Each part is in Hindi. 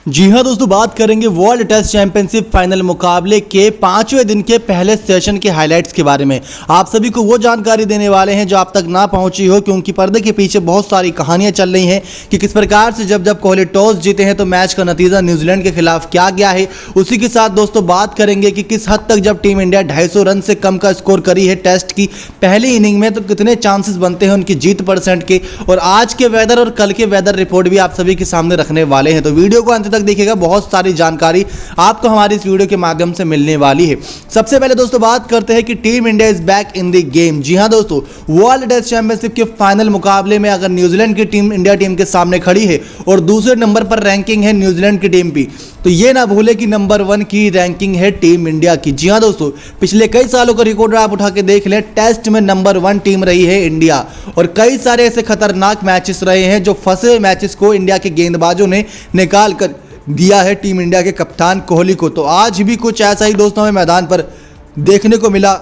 जी हाँ दोस्तों, बात करेंगे वर्ल्ड टेस्ट चैंपियनशिप फाइनल मुकाबले के 5वें दिन के पहले सेशन के हाइलाइट्स के बारे में। आप सभी को वो जानकारी देने वाले हैं जो आप तक ना पहुंची हो, क्योंकि पर्दे के पीछे बहुत सारी कहानियां चल रही हैं कि किस प्रकार से जब कोहली टॉस जीते हैं तो मैच का नतीजा न्यूजीलैंड के खिलाफ क्या गया है। उसी के साथ दोस्तों बात करेंगे कि किस हद तक जब टीम इंडिया 250 रन से कम का स्कोर करी है टेस्ट की पहली इनिंग में, तो कितने चांसेस बनते हैं उनकी जीत परसेंट के। और आज के वेदर और कल के वेदर रिपोर्ट भी आप सभी के सामने रखने वाले हैं, तो वीडियो को अंत तक देखिएगा। बहुत सारी जानकारी आपको हमारी इस वीडियो के माध्यम से मिलने वाली है। सबसे पहले दोस्तों बात करते हैं कि team India is back in the game. जी हां दोस्तों, वर्ल्ड टेस्ट चैंपियनशिप के फाइनल मुकाबले में अगर न्यूजीलैंड की टीम इंडिया टीम के सामने खड़ी है और दूसरे नंबर पर रैंकिंग है न्यूजीलैंड की टीम की, तो ये ना भूले कि नंबर 1 की रैंकिंग है टीम इंडिया की। जी हां दोस्तों, पिछले कई सालों का रिकॉर्ड आप उठा के देख लें, टेस्ट में नंबर 1 टीम रही है इंडिया। और कई सारे ऐसे खतरनाक मैचेस रहे हैं जो फंसे हुए मैचेस को इंडिया के गेंदबाजों ने निकाल कर दिया है टीम इंडिया के कप्तान कोहली को। तो आज भी कुछ ऐसा ही दोस्तों हमें मैदान पर देखने को मिला,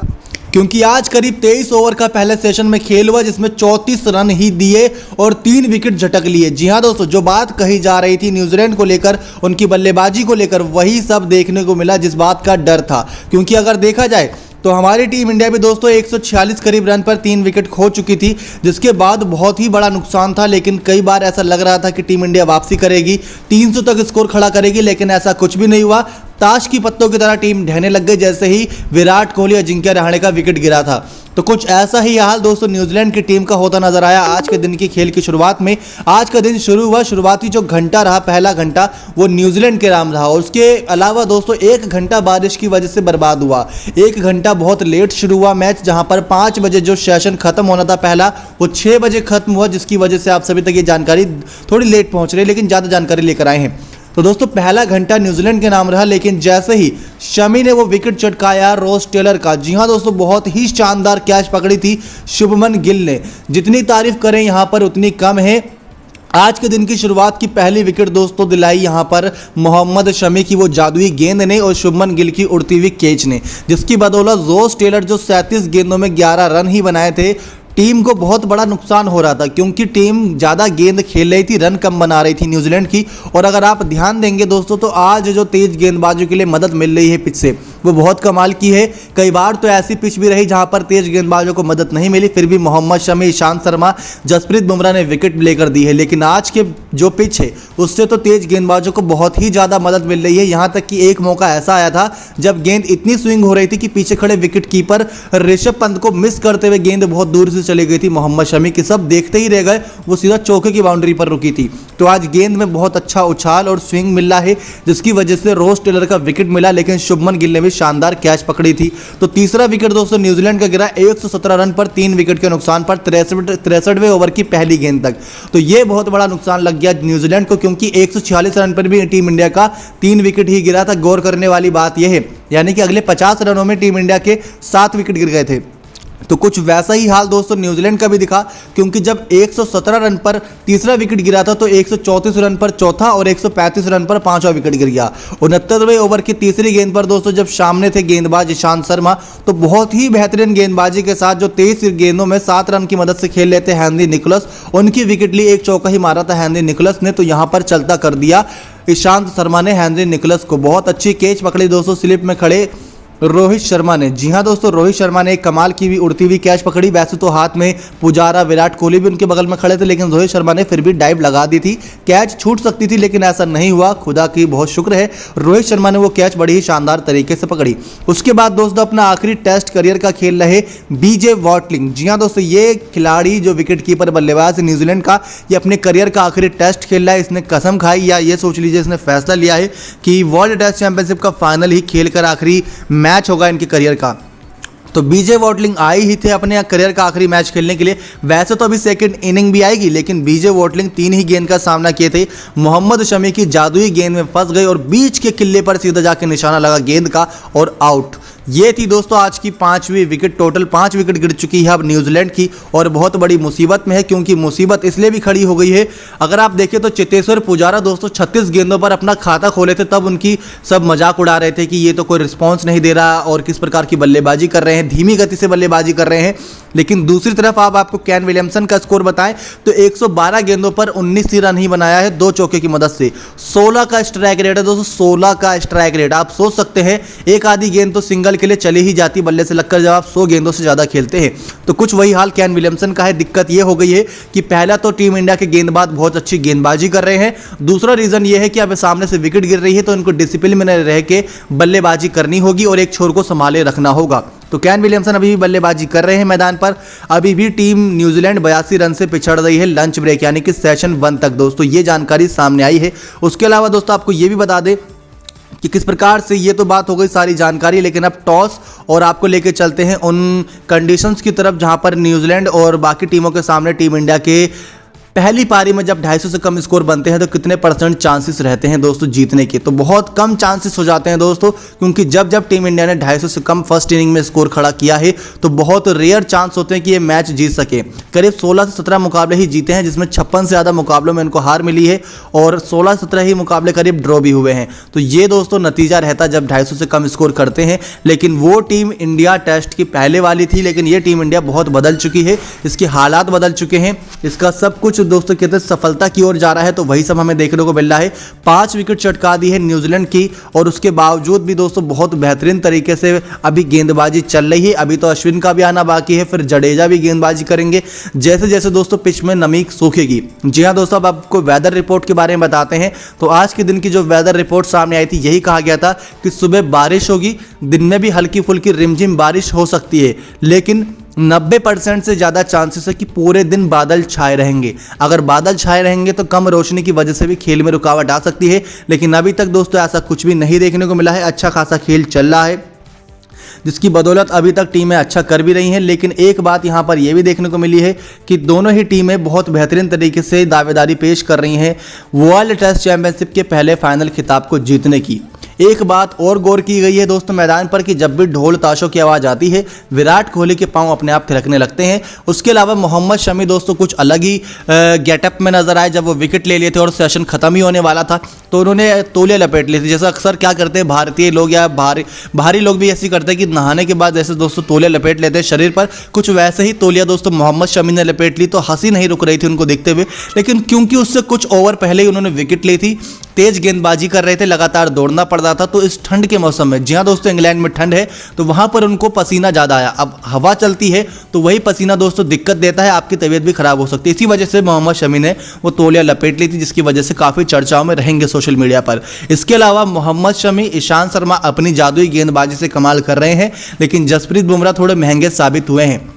क्योंकि आज करीब 23 ओवर का पहले सेशन में खेल हुआ जिसमें 34 रन ही दिए और 3 विकेट झटक लिए। जी हां दोस्तों, जो बात कही जा रही थी न्यूजीलैंड को लेकर, उनकी बल्लेबाजी को लेकर, वही सब देखने को मिला जिस बात का डर था। क्योंकि अगर देखा जाए तो हमारी टीम इंडिया भी दोस्तों 146 करीब रन पर 3 विकेट खो चुकी थी, जिसके बाद बहुत ही बड़ा नुकसान था। लेकिन कई बार ऐसा लग रहा था कि टीम इंडिया वापसी करेगी, 300 तक स्कोर खड़ा करेगी, लेकिन ऐसा कुछ भी नहीं हुआ। ताश की पत्तों की तरह टीम ढहने लग गई जैसे ही विराट कोहली और अजिंक्य रहाणे का विकेट गिरा था। तो कुछ ऐसा ही हाल दोस्तों न्यूजीलैंड की टीम का होता नजर आया आज के दिन की खेल की शुरुआत में। आज का दिन शुरू हुआ, शुरुआती जो घंटा रहा, पहला घंटा, वो न्यूजीलैंड के नाम रहा। और उसके अलावा दोस्तों 1 घंटा बारिश की वजह से बर्बाद हुआ। 1 घंटा बहुत लेट शुरू हुआ मैच, जहां पर 5 बजे जो सेशन खत्म होना था पहला, वो 6 बजे खत्म हुआ, जिसकी वजह से आप सभी तक ये जानकारी थोड़ी लेट पहुंच रही है, लेकिन ज़्यादा जानकारी लेकर आए हैं। तो दोस्तों पहला घंटा न्यूजीलैंड के नाम रहा, लेकिन जैसे ही शमी ने वो विकेट चटकाया रोस टेलर का, जी हां दोस्तों, बहुत ही शानदार कैच पकड़ी थी शुभमन गिल ने। जितनी तारीफ करें यहां पर उतनी कम है। आज के दिन की शुरुआत की पहली विकेट दोस्तों दिलाई यहां पर मोहम्मद शमी की वो जादुई गेंद ने और शुभमन गिल की उड़ती हुई कैच ने, जिसकी बदौलत रोस टेलर जो 37 गेंदों में 11 रन ही बनाए थे, टीम को बहुत बड़ा नुकसान हो रहा था। क्योंकि टीम ज़्यादा गेंद खेल रही थी, रन कम बना रही थी न्यूजीलैंड की। और अगर आप ध्यान देंगे दोस्तों, तो आज जो तेज गेंदबाजों के लिए मदद मिल रही है पिच से, वो बहुत कमाल की है। कई बार तो ऐसी पिच भी रही जहां पर तेज गेंदबाजों को मदद नहीं मिली, फिर भी मोहम्मद शमी, ईशांत शर्मा, जसप्रीत बुमराह ने विकेट लेकर दी है। लेकिन आज के जो पिच है उससे तो तेज गेंदबाजों को बहुत ही ज़्यादा मदद मिल रही है। यहाँ तक कि एक मौका ऐसा आया था जब गेंद इतनी स्विंग हो रही थी कि पीछे खड़े विकेट कीपर ऋषभ पंत को मिस करते हुए गेंद बहुत दूर से चली गई थी मोहम्मद शमी की। सब देखते ही रह गए, वो सीधा चौके की बाउंड्री पर रुकी थी। तो आज गेंद में बहुत अच्छा उछाल और स्विंग मिल रहा है, जिसकी वजह से रोस टेलर का विकेट मिला, लेकिन शुभमन गिल ने भी शानदार कैच पकड़ी थी। तो तीसरा विकेट दोस्तों न्यूजीलैंड का गिरा 117 रन पर 3 विकेट के नुकसान पर 63वें ओवर की पहली गेंद तक। तो ये बहुत बड़ा नुकसान लग गया न्यूजीलैंड को, क्योंकि 146 रन पर भी टीम इंडिया का 3 विकेट ही गिरा था। गौर करने वाली बात यह है, यानी कि अगले 50 रनों में टीम इंडिया के 7 विकेट गिर गए थे। तो कुछ वैसा ही हाल दोस्तों न्यूजीलैंड का भी दिखा, क्योंकि जब 117 रन पर तीसरा विकेट गिरा था तो 134 रन पर चौथा और 135 रन पर पांचवा विकेट गिर गया। 69वें ओवर की तीसरी गेंद पर दोस्तों जब सामने थे गेंदबाज ईशांत शर्मा, तो बहुत ही बेहतरीन गेंदबाजी के साथ जो 23 गेंदों में 7 रन की मदद से खेल लेते हेनरी निकोलस, उनकी विकेट ली। एक चौका ही मारा था हेनरी निकोलस ने, तो यहां पर चलता कर दिया ईशांत शर्मा ने हेनरी निकोलस को। बहुत अच्छी कैच पकड़ी दोस्तों स्लिप में खड़े रोहित शर्मा ने। जी हां दोस्तों, रोहित शर्मा ने एक कमाल की भी उड़ती हुई कैच पकड़ी। वैसे तो हाथ में पुजारा, विराट कोहली भी उनके बगल में खड़े थे, लेकिन रोहित शर्मा ने फिर भी डाइव लगा दी थी। कैच छूट सकती थी, लेकिन ऐसा नहीं हुआ। खुदा की बहुत शुक्र है, रोहित शर्मा ने वो कैच बड़ी ही शानदार तरीके से पकड़ी। उसके बाद दोस्तों अपना आखिरी टेस्ट करियर का खेल रहे बीजे वॉटलिंग। जी हां दोस्तों, ये खिलाड़ी जो विकेट कीपर बल्लेबाज न्यूजीलैंड का, ये अपने करियर का आखिरी टेस्ट खेल रहा है। इसने कसम खाई, या ये सोच लीजिए इसने फैसला लिया है कि वर्ल्ड टेस्ट चैंपियनशिप का फाइनल ही खेलकर आखिरी मैच होगा इनके करियर का। तो बीजे वॉटलिंग आए ही थे अपने करियर का आखिरी मैच खेलने के लिए। वैसे तो अभी सेकंड इनिंग भी आएगी, लेकिन बीजे वॉटलिंग 3 ही गेंद का सामना किए थे। मोहम्मद शमी की जादुई गेंद में फंस गए और बीच के किले पर सीधा जाके निशाना लगा गेंद का और आउट। ये थी दोस्तों आज की 5वीं विकेट। टोटल 5 विकेट गिर चुकी है अब न्यूजीलैंड की, और बहुत बड़ी मुसीबत में है। क्योंकि मुसीबत इसलिए भी खड़ी हो गई है, अगर आप देखें तो चेतेश्वर पुजारा दोस्तों 36 गेंदों पर अपना खाता खोले थे, तब उनकी सब मजाक उड़ा रहे थे कि ये तो कोई रिस्पॉन्स नहीं दे रहा और किस प्रकार की बल्लेबाजी कर रहे हैं, धीमी गति से बल्लेबाजी कर रहे हैं। लेकिन दूसरी तरफ आपको केन विलियमसन का स्कोर बताएं तो 112 गेंदों पर 19 ही रन ही बनाया है 2 चौके की मदद से। 16 का स्ट्राइक रेट है दोस्तों, 16 का स्ट्राइक रेट। आप सोच सकते हैं एक आधी गेंद तो सिंगल के लिए चली ही जाती बल्ले से लगकर जब आप 100 गेंदों से ज़्यादा खेलते हैं। तो कुछ वही हाल केन विलियमसन का है। दिक्कत ये हो गई है कि पहला तो टीम इंडिया के गेंदबाज बहुत अच्छी गेंदबाजी कर रहे हैं, दूसरा रीज़न ये है कि अब सामने से विकेट गिर रही है तो इनको डिसिप्लिन में रह के बल्लेबाजी करनी होगी और एक छोर को संभाले रखना होगा। तो केन विलियमसन अभी भी बल्लेबाजी कर रहे हैं मैदान पर। अभी भी टीम न्यूजीलैंड 82 रन से पिछड़ रही है लंच ब्रेक यानी कि सेशन 1 तक दोस्तों, ये जानकारी सामने आई है। उसके अलावा दोस्तों आपको ये भी बता दें कि किस प्रकार से, ये तो बात हो गई सारी जानकारी, लेकिन अब टॉस और आपको लेके चलते हैं उन कंडीशंस की तरफ जहां पर न्यूजीलैंड और बाकी टीमों के सामने टीम इंडिया के पहली पारी में जब 250 से कम स्कोर बनते हैं तो कितने % चांसेस रहते हैं दोस्तों जीतने के। तो बहुत कम चांसेस हो जाते हैं दोस्तों, क्योंकि जब जब टीम इंडिया ने 250 से कम फर्स्ट इनिंग में स्कोर खड़ा किया है तो बहुत रेयर चांस होते हैं कि ये मैच जीत सके। करीब 16 से 17 मुकाबले ही जीते हैं, जिसमें 56 से ज़्यादा मुकाबलों में इनको हार मिली है और 16 से 17 ही मुकाबले करीब ड्रॉ भी हुए हैं। तो ये दोस्तों नतीजा रहता जब 250 से कम स्कोर करते हैं। लेकिन वो टीम इंडिया टेस्ट की पहले वाली थी, लेकिन ये टीम इंडिया बहुत बदल चुकी है, इसके हालात बदल चुके हैं, इसका सब कुछ दोस्तों कहते हैं सफलता की ओर जा रहा है। तो वही सब हमें देखने को मिल रहा है। 5 विकेट चटका दी है न्यूजीलैंड की और उसके बावजूद भी दोस्तों बहुत बेहतरीन तरीके से अभी गेंदबाजी चल रही है। अभी तो अश्विन का भी आना बाकी है, फिर जडेजा भी गेंदबाजी करेंगे जैसे जैसे दोस्तों पिच में नमी सूखेगी। जी हाँ दोस्तों, अब आपको वेदर रिपोर्ट के बारे में बताते हैं। तो आज के दिन की जो वेदर रिपोर्ट सामने आई थी यही कहा गया था कि सुबह बारिश होगी, दिन में भी हल्की फुल्की रिमझिम बारिश हो सकती है, लेकिन 90% से ज़्यादा चांसेस है कि पूरे दिन बादल छाए रहेंगे। अगर बादल छाए रहेंगे तो कम रोशनी की वजह से भी खेल में रुकावट आ सकती है, लेकिन अभी तक दोस्तों ऐसा कुछ भी नहीं देखने को मिला है। अच्छा खासा खेल चल रहा है जिसकी बदौलत अभी तक टीमें अच्छा कर भी रही हैं। लेकिन एक बात यहाँ पर यह भी देखने को मिली है कि दोनों ही टीमें बहुत बेहतरीन तरीके से दावेदारी पेश कर रही हैं वर्ल्ड टेस्ट चैंपियनशिप के पहले फाइनल खिताब को जीतने की। एक बात और गौर की गई है दोस्तों मैदान पर कि जब भी ढोल ताशों की आवाज़ आती है विराट कोहली के पांव अपने आप थिरकने लगते हैं। उसके अलावा मोहम्मद शमी दोस्तों कुछ अलग ही गेटअप में नजर आए जब वो विकेट ले लिए थे और सेशन खत्म ही होने वाला था तो उन्होंने तौलिया लपेट ली थी। जैसा अक्सर क्या करते हैं भारतीय लोग या बाहरी लोग भी ऐसी करते हैं कि नहाने के बाद जैसे दोस्तों तौलिया लपेट लेते हैं शरीर पर, कुछ वैसे ही तौलिया दोस्तों मोहम्मद शमी ने लपेट ली। तो हंसी नहीं रुक रही थी उनको देखते हुए, लेकिन क्योंकि उससे कुछ ओवर पहले ही उन्होंने विकेट ली थी, तेज गेंदबाजी कर रहे थे, लगातार दौड़ना पड़ रहा था, तो इस ठंड के मौसम में, जी हाँ दोस्तों इंग्लैंड में ठंड है तो वहां पर उनको पसीना ज़्यादा आया। अब हवा चलती है तो वही पसीना दोस्तों दिक्कत देता है, आपकी तबीयत भी खराब हो सकती है। इसी वजह से मोहम्मद शमी ने वो तौलिया लपेट ली थी, जिसकी वजह से काफ़ी चर्चाओं में रहेंगे सोशल मीडिया पर। इसके अलावा मोहम्मद शमी, ईशांत शर्मा अपनी जादुई गेंदबाजी से कमाल कर रहे हैं, लेकिन जसप्रीत बुमराह थोड़े महंगे साबित हुए हैं।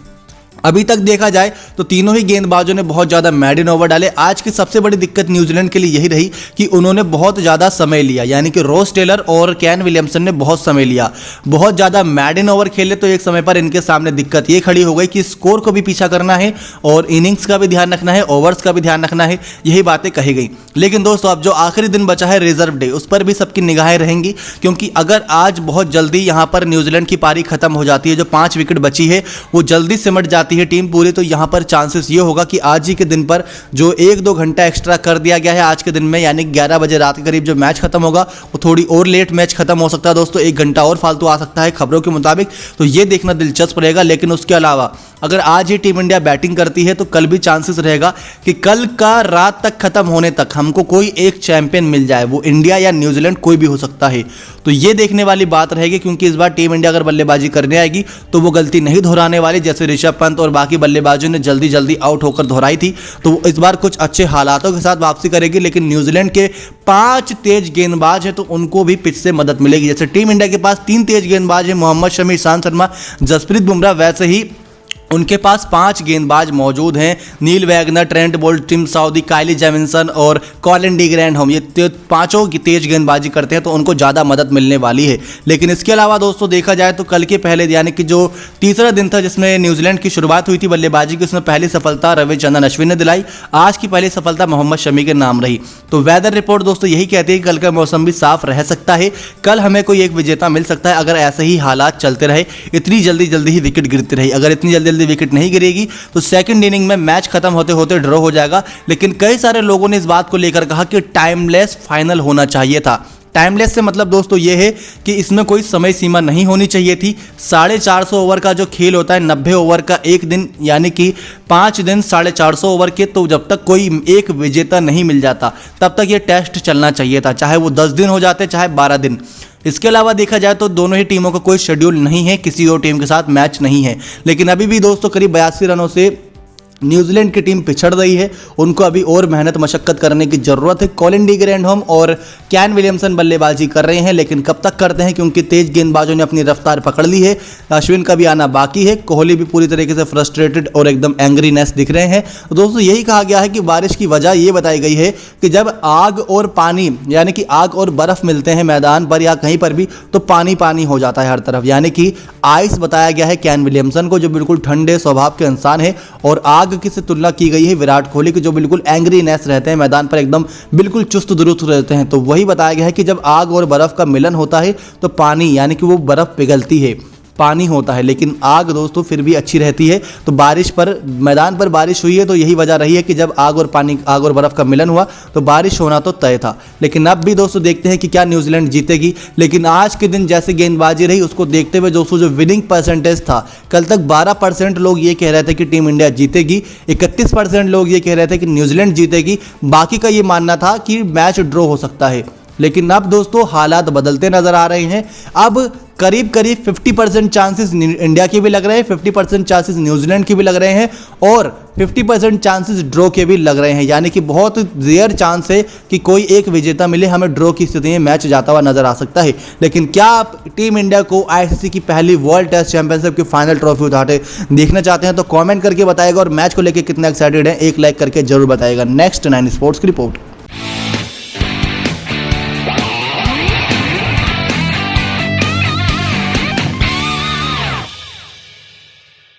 अभी तक देखा जाए तो तीनों ही गेंदबाजों ने बहुत ज़्यादा मैडन ओवर डाले। आज की सबसे बड़ी दिक्कत न्यूजीलैंड के लिए यही रही कि उन्होंने बहुत ज़्यादा समय लिया, यानी कि रॉस टेलर और केन विलियमसन ने बहुत समय लिया, बहुत ज़्यादा मैडन ओवर खेले। तो एक समय पर इनके सामने दिक्कत ये खड़ी हो गई कि स्कोर को भी पीछा करना है और इनिंग्स का भी ध्यान रखना है, ओवर्स का भी ध्यान रखना है, यही बातें कही गई। लेकिन दोस्तों अब जो आखिरी दिन बचा है रिजर्व डे, उस पर भी सबकी निगाहें रहेंगी, क्योंकि अगर आज बहुत जल्दी यहाँ पर न्यूजीलैंड की पारी खत्म हो जाती है, जो 5 विकेट बची है वो जल्दी सिमट जाती है टीम पूरी, तो यहां पर चांसेस ये होगा कि आज ही के दिन पर जो 1-2 घंटा एक्स्ट्रा कर दिया गया है आज के दिन में, यानी 11 बजे रात के करीब जो मैच खत्म होगा वो थोड़ी और लेट मैच खत्म हो सकता है दोस्तों, 1 घंटा और फालतू आ सकता है खबरों के मुताबिक। तो ये देखना दिलचस्प रहेगा। लेकिन उसके अलावा अगर आज ही टीम इंडिया बैटिंग करती है तो कल भी चांसेस रहेगा कि कल का रात तक खत्म होने तक हमको कोई एक चैंपियन मिल जाए, वो इंडिया या न्यूजीलैंड कोई भी हो सकता है। तो ये देखने वाली बात रहेगी, क्योंकि इस बार टीम इंडिया अगर बल्लेबाजी करने आएगी तो वो गलती नहीं दोहराने वाली, जैसे ऋषभ पंत और बाकी बल्लेबाजों ने जल्दी जल्दी आउट होकर दोहराई थी। तो इस बार कुछ अच्छे हालातों के साथ वापसी करेगी। लेकिन न्यूजीलैंड के 5 तेज गेंदबाज हैं तो उनको भी पिच से मदद मिलेगी। जैसे टीम इंडिया के पास 3 तेज गेंदबाज हैं, मोहम्मद शमी, ईशांत शर्मा, जसप्रीत बुमराह, वैसे ही उनके पास 5 गेंदबाज मौजूद हैं, Neil Wagner, Trent Boult, Tim Southee, Kyle Jamieson और कॉलिन डी ग्रैंडहोम। ये पांचों की तेज गेंदबाजी करते हैं तो उनको ज़्यादा मदद मिलने वाली है। लेकिन इसके अलावा दोस्तों देखा जाए तो कल के पहले यानी कि जो तीसरा दिन था जिसमें न्यूजीलैंड की शुरुआत हुई थी बल्लेबाजी की, उसमें पहली सफलता रविचंद्रन अश्विन ने दिलाई। आज की पहली सफलता मोहम्मद शमी के नाम रही। तो वेदर रिपोर्ट दोस्तों यही कहती है कि कल का मौसम भी साफ रह सकता है, कल हमें कोई एक विजेता मिल सकता है अगर ऐसे ही हालात चलते रहे, इतनी जल्दी ही विकेट गिरती रही। अगर इतनी जल्दी विकेट नहीं गिरेगी तो सेकंड इनिंग में मैच खत्म होते होते ड्रॉ हो जाएगा। लेकिन कई सारे लोगों ने इस बात को लेकर कहा कि टाइमलेस फाइनल होना चाहिए था। टाइमलेस से मतलब दोस्तों ये है कि इसमें कोई समय सीमा नहीं होनी चाहिए थी। 450 ओवर का जो खेल होता है, 90 ओवर का एक दिन, यानी कि 5 दिन 450 ओवर के, तो जब तक कोई एक विजेता नहीं मिल जाता तब तक ये टेस्ट चलना चाहिए था, चाहे वो 10 दिन हो जाते चाहे 12 दिन। इसके अलावा देखा जाए तो दोनों ही टीमों का कोई शेड्यूल नहीं है, किसी और टीम के साथ मैच नहीं है। लेकिन अभी भी दोस्तों करीब 82 रनों से न्यूजीलैंड की टीम पिछड़ रही है, उनको अभी और मेहनत मशक्कत करने की ज़रूरत है। कॉलिन डी ग्रैंडहोम और कैन विलियमसन बल्लेबाजी कर रहे हैं, लेकिन कब तक करते हैं, क्योंकि तेज गेंदबाजों ने अपनी रफ्तार पकड़ ली है। अश्विन का भी आना बाकी है। कोहली भी पूरी तरीके से फ्रस्ट्रेटेड और एकदम एंग्रीनेस दिख रहे हैं। तो दोस्तों यही कहा गया है कि बारिश की वजह ये बताई गई है कि जब आग और पानी, यानी कि आग और बर्फ़ मिलते हैं मैदान पर या कहीं पर भी, तो पानी पानी हो जाता है हर तरफ, यानी कि आइस बताया गया है कैन विलियमसन को, जो बिल्कुल ठंडे स्वभाव के इंसान है। और आग की से तुलना की गई है विराट कोहली की, जो बिल्कुल एंग्रीनेस रहते हैं मैदान पर, एकदम बिल्कुल चुस्त दुरुस्त रहते हैं। तो वही बताया गया है कि जब आग और बर्फ का मिलन होता है तो पानी, यानी कि वो बर्फ पिघलती है, पानी होता है, लेकिन आग दोस्तों फिर भी अच्छी रहती है। तो बारिश पर, मैदान पर बारिश हुई है, तो यही वजह रही है कि जब आग और पानी, आग और बर्फ का मिलन हुआ तो बारिश होना तो तय था। लेकिन अब भी दोस्तों देखते हैं कि क्या न्यूजीलैंड जीतेगी। लेकिन आज के दिन जैसे गेंदबाजी रही उसको देखते हुए दोस्तों जो विनिंग परसेंटेज था, कल तक 12% लोग ये कह रहे थे कि टीम इंडिया जीतेगी, 31% लोग ये कह रहे थे कि न्यूजीलैंड जीतेगी, बाकी का ये मानना था कि मैच ड्रॉ हो सकता है। लेकिन अब दोस्तों हालात बदलते नजर आ रहे हैं। अब करीब करीब 50% चांसेस इंडिया के भी लग रहे हैं, 50% चांसेस न्यूजीलैंड के भी लग रहे हैं और 50% चांसेस ड्रॉ के भी लग रहे हैं। यानी कि बहुत रेयर चांस है कि कोई एक विजेता मिले, हमें ड्रॉ की स्थिति में मैच जाता हुआ नजर आ सकता है। लेकिन क्या आप टीम इंडिया को आईसीसी की पहली वर्ल्ड टेस्ट चैंपियनशिप की फाइनल ट्रॉफी उठाते देखना चाहते हैं तो कमेंट करके बताएगा, और मैच को लेकर कितना एक्साइटेड है एक लाइक करके जरूर बताएगा। नेक्स्ट 9 स्पोर्ट्स की रिपोर्ट।